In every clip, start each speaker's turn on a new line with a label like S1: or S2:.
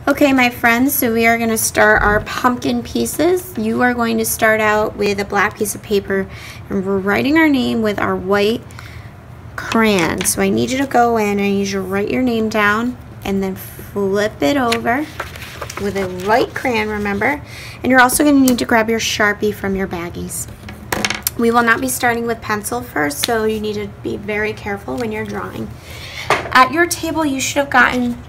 S1: Okay, my friends, so we are going to start our pumpkin pieces. You are going to start out with a black piece of paper, and we're writing our name with our white crayon. So I need you to go in and I need you to write your name down and then flip it over with a white crayon, remember? And you're also going to need to grab your Sharpie from your baggies. We will not be starting with pencil first, so you need to be very careful when you're drawing. At your table, you should have gotten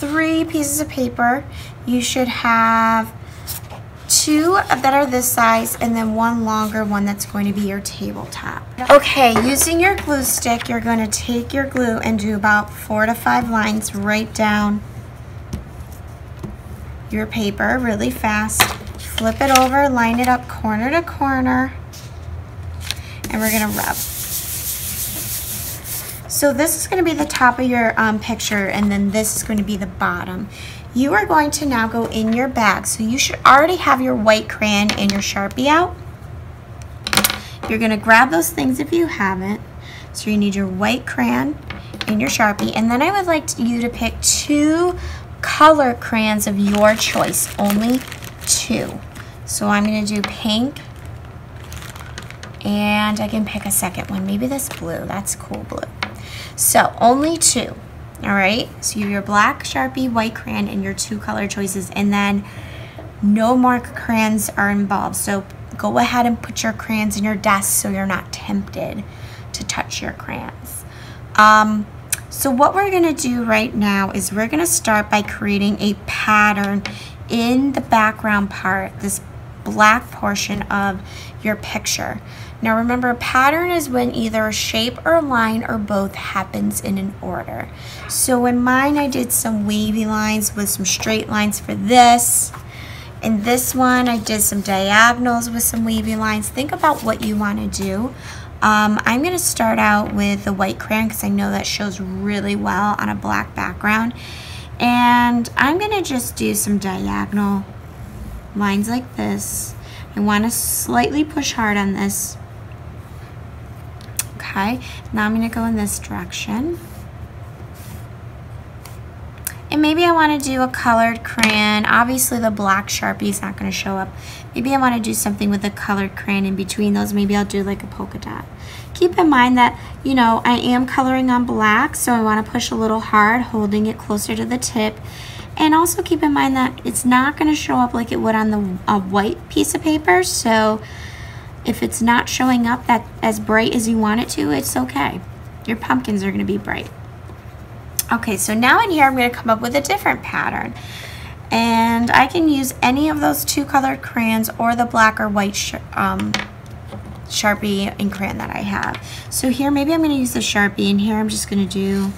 S1: 3 pieces of paper. You should have 2 that are this size and then 1 longer one that's going to be your tabletop. Okay, using your glue stick, you're going to take your glue and do about 4 to 5 lines right down your paper really fast. Flip it over, line it up corner to corner, and we're going to rub. So this is going to be the top of your picture, and then this is going to be the bottom. You are going to now go in your bag. So you should already have your white crayon and your Sharpie out. You're going to grab those things if you haven't. So you need your white crayon and your Sharpie. And then I would like you to pick 2 color crayons of your choice, only 2. So I'm going to do pink, and I can pick a second one, maybe this blue. That's cool blue. So only 2, all right? So you have your black Sharpie, white crayon, and your 2 color choices, and then no more crayons are involved. So go ahead and put your crayons in your desk so you're not tempted to touch your crayons. So what we're gonna do right now is we're gonna start by creating a pattern in the background part, this black portion of your picture. Now remember, a pattern is when either a shape or a line or both happens in an order. So in mine, I did some wavy lines with some straight lines for this. In this one, I did some diagonals with some wavy lines. Think about what you want to do. I'm going to start out with the white crayon because I know that shows really well on a black background. And I'm going to just do some diagonal lines like this. I want to slightly push hard on this. Okay, now I'm going to go in this direction. And maybe I want to do a colored crayon. Obviously the black Sharpie is not going to show up. Maybe I want to do something with a colored crayon in between those. Maybe I'll do like a polka dot. Keep in mind that, you know, I am coloring on black, so I want to push a little hard, holding it closer to the tip. And also keep in mind that it's not going to show up like it would on the white piece of paper. So if it's not showing up that as bright as you want it to, it's okay. Your pumpkins are going to be bright. Okay, so now in here I'm going to come up with a different pattern. And I can use any of those 2 colored crayons or the black or white Sharpie and crayon that I have. So here maybe I'm going to use the Sharpie, and here I'm just going to do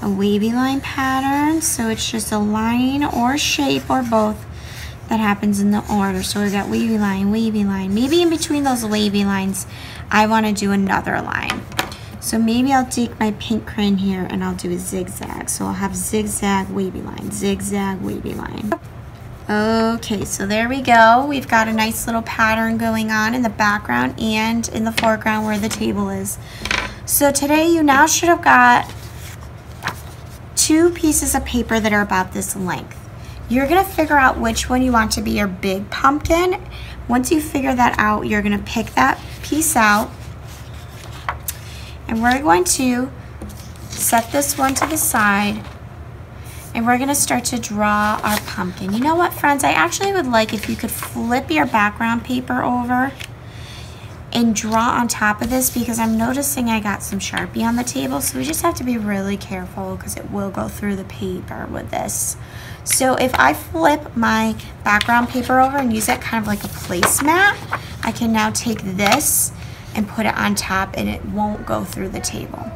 S1: a wavy line pattern. So it's just a line or shape or both that happens in the order. So we got wavy line, wavy line. Maybe in between those wavy lines, I want to do another line. So maybe I'll take my pink crayon here and I'll do a zigzag. So I'll have zigzag, wavy line, zigzag, wavy line. Okay, so there we go. We've got a nice little pattern going on in the background and in the foreground where the table is. So today you now should have got 2 pieces of paper that are about this length. You're going to figure out which one you want to be your big pumpkin. Once you figure that out, you're going to pick that piece out. And we're going to set this one to the side. And we're going to start to draw our pumpkin. You know what, friends? I actually would like if you could flip your background paper over and draw on top of this, because I'm noticing I got some Sharpie on the table. So we just have to be really careful because it will go through the paper with this. So if I flip my background paper over and use it kind of like a placemat, I can now take this and put it on top and it won't go through the table.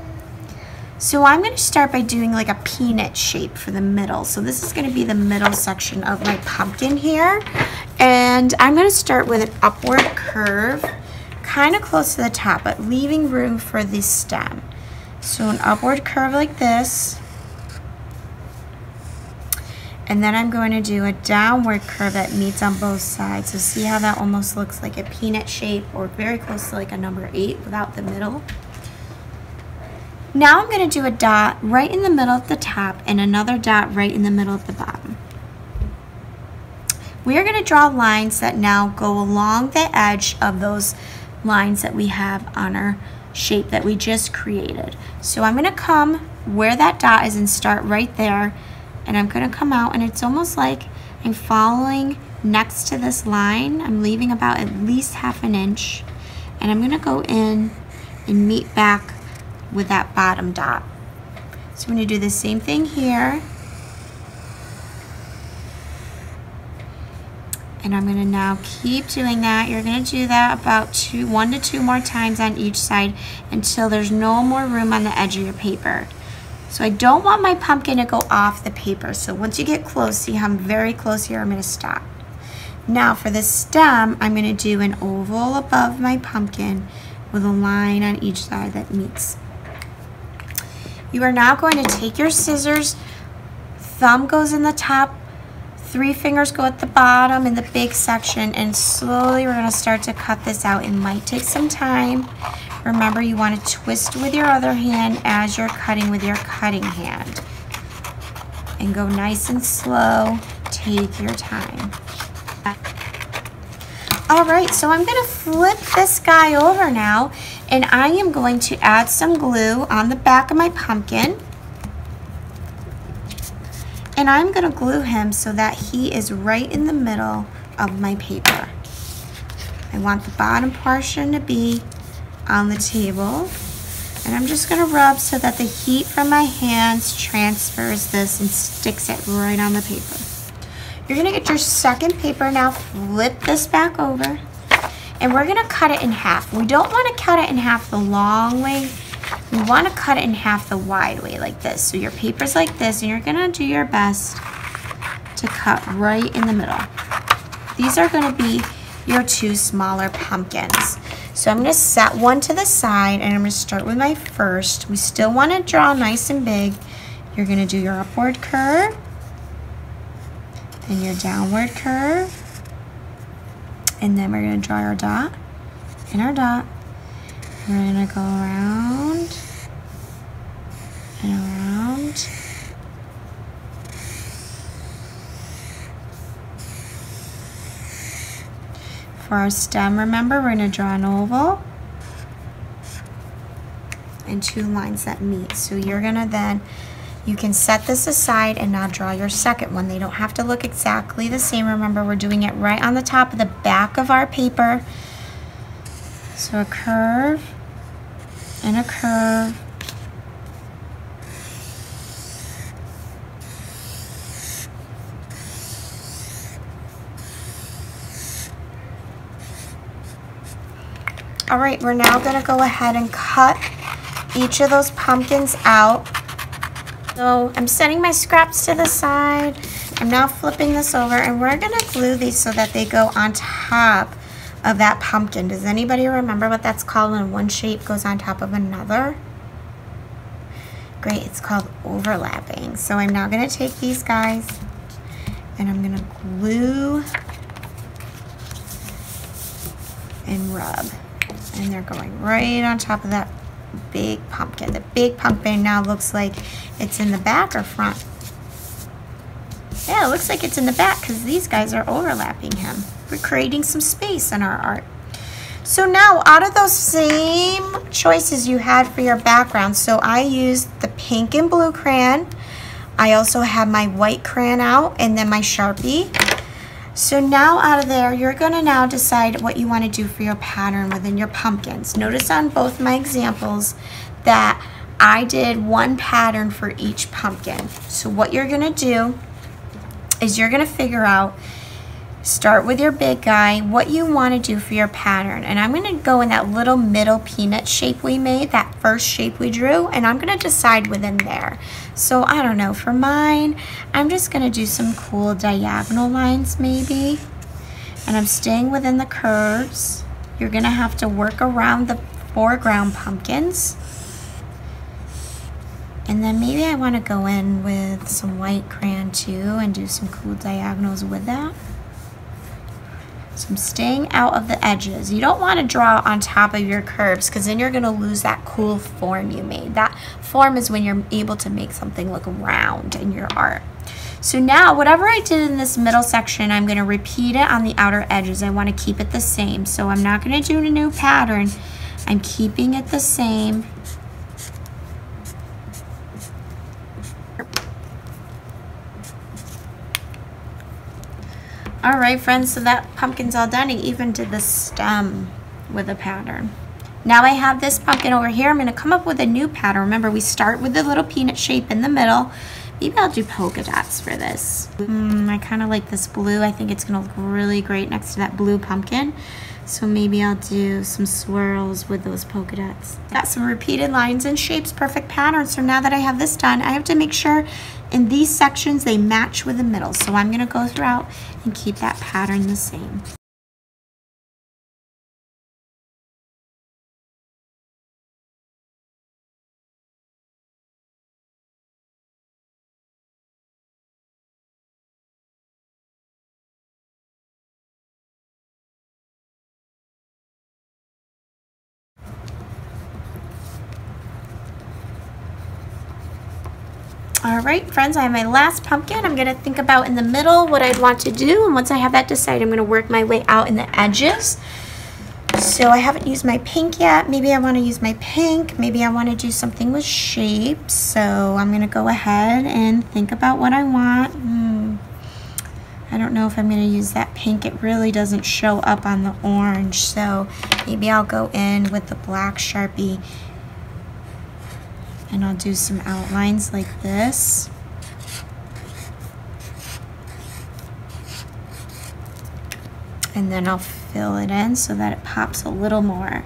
S1: So I'm going to start by doing like a peanut shape for the middle. So this is going to be the middle section of my pumpkin here. And I'm going to start with an upward curve, kind of close to the top, but leaving room for the stem. So an upward curve like this. And then I'm going to do a downward curve that meets on both sides. So see how that almost looks like a peanut shape, or very close to like a number 8 without the middle. Now I'm going to do a dot right in the middle of the top and another dot right in the middle of the bottom. We are going to draw lines that now go along the edge of those lines that we have on our shape that we just created. So I'm going to come where that dot is and start right there, and I'm going to come out, and it's almost like I'm following next to this line. I'm leaving about at least 1/2 inch, and I'm going to go in and meet back with that bottom dot. So I'm going to do the same thing here. And I'm going to now keep doing that. You're going to do that about 1 to 2 more times on each side until there's no more room on the edge of your paper. So I don't want my pumpkin to go off the paper. So once you get close, see how I'm very close here, I'm going to stop. Now for the stem, I'm going to do an oval above my pumpkin with a line on each side that meets. You are now going to take your scissors, thumb goes in the top, 3 fingers go at the bottom in the big section, and slowly we're going to start to cut this out. It might take some time. Remember, you want to twist with your other hand as you're cutting with your cutting hand. And go nice and slow. Take your time. All right, so I'm going to flip this guy over now, and I am going to add some glue on the back of my pumpkin. And I'm going to glue him so that he is right in the middle of my paper. I want the bottom portion to be on the table. And I'm just going to rub so that the heat from my hands transfers this and sticks it right on the paper. You're going to get your second paper now, flip this back over, and we're going to cut it in half. We don't want to cut it in half the long way. We want to cut it in half the wide way like this. So your paper's like this, and you're going to do your best to cut right in the middle. These are going to be your 2 smaller pumpkins. So I'm going to set one to the side, and I'm going to start with my first. We still want to draw nice and big. You're going to do your upward curve, and your downward curve, and then we're going to draw our dot and our dot. We're going to go around and around. For our stem, remember, we're going to draw an oval and 2 lines that meet. So you're going to then, you can set this aside and now draw your second one. They don't have to look exactly the same. Remember, we're doing it right on the top of the back of our paper. So a curve and a curve. All right, we're now going to go ahead and cut each of those pumpkins out. So I'm setting my scraps to the side. I'm now flipping this over, and we're going to glue these so that they go on top of that pumpkin. Does anybody remember what that's called when one shape goes on top of another? Great, it's called overlapping. So I'm now going to take these guys, and I'm going to glue and rub. And they're going right on top of that big pumpkin. The big pumpkin now looks like it's in the back or front. Yeah, it looks like it's in the back because these guys are overlapping him. We're creating some space in our art. So now, out of those same choices you had for your background, so I used the pink and blue crayon. I also have my white crayon out, and then my Sharpie. So now out of there, you're going to now decide what you want to do for your pattern within your pumpkins. Notice on both my examples that I did one pattern for each pumpkin. So what you're going to do is you're going to figure out, start with your big guy, what you want to do for your pattern. And I'm going to go in that little middle peanut shape we made, that first shape we drew, and I'm going to decide within there. So I don't know, for mine, I'm just going to do some cool diagonal lines maybe. And I'm staying within the curves. You're going to have to work around the foreground pumpkins. And then maybe I want to go in with some white crayon too and do some cool diagonals with that. So I'm staying out of the edges. You don't want to draw on top of your curves because then you're going to lose that cool form you made. That form is when you're able to make something look round in your art. So now whatever I did in this middle section, I'm going to repeat it on the outer edges. I want to keep it the same. So I'm not going to do a new pattern. I'm keeping it the same. All right, friends, so that pumpkin's all done. I even did the stem with a pattern. Now I have this pumpkin over here. I'm going to come up with a new pattern. Remember, we start with the little peanut shape in the middle. Maybe I'll do polka dots for this. I kind of like this blue. I think it's going to look really great next to that blue pumpkin. So maybe I'll do some swirls with those polka dots. Got some repeated lines and shapes, perfect pattern. So now that I have this done, I have to make sure in these sections they match with the middle. So I'm going to go throughout and keep that pattern the same. All right, friends, I have my last pumpkin. I'm gonna think about in the middle what I'd want to do, and once I have that decided, I'm gonna work my way out in the edges. So I haven't used my pink yet. Maybe I wanna use my pink. Maybe I wanna do something with shapes. So I'm gonna go ahead and think about what I want. I don't know if I'm gonna use that pink. It really doesn't show up on the orange. So maybe I'll go in with the black Sharpie and I'll do some outlines like this. And then I'll fill it in so that it pops a little more.